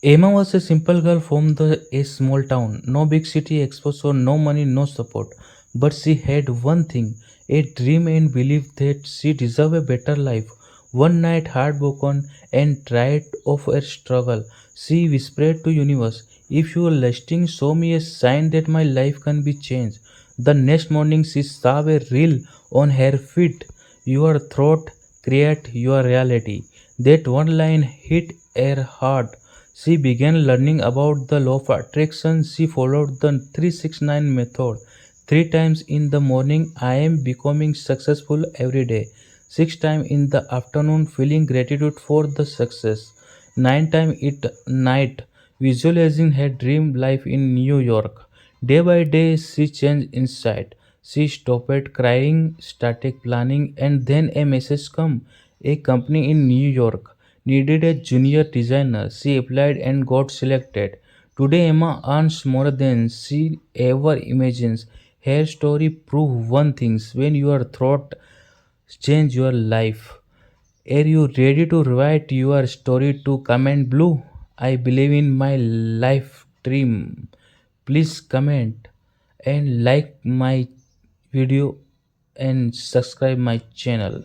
Emma was a simple girl from a small town. No big city exposure, no money, no support. But she had one thing, a dream and belief that she deserved a better life. One night, heartbroken and tired of her struggle, she whispered to universe, "If you are listening, show me a sign that my life can be changed." The next morning, she saw a reel on her feet. Your thought create your reality. That one line hit her heart. She began learning about the law of attraction. She followed the 369 method. Three times in the morning, I am becoming successful every day. Six times in the afternoon, feeling gratitude for the success. Nine times at night, visualizing her dream life in New York. Day by day, she changed inside. She stopped crying, started planning, and then a message come. A company in New York needed a junior designer. She applied and got selected. Today, Emma earns more than she ever imagines. Her story proves one thing: when your thought change your life. Are you ready to write your story to comment blue? I believe in my life dream. Please comment and like my video and subscribe my channel.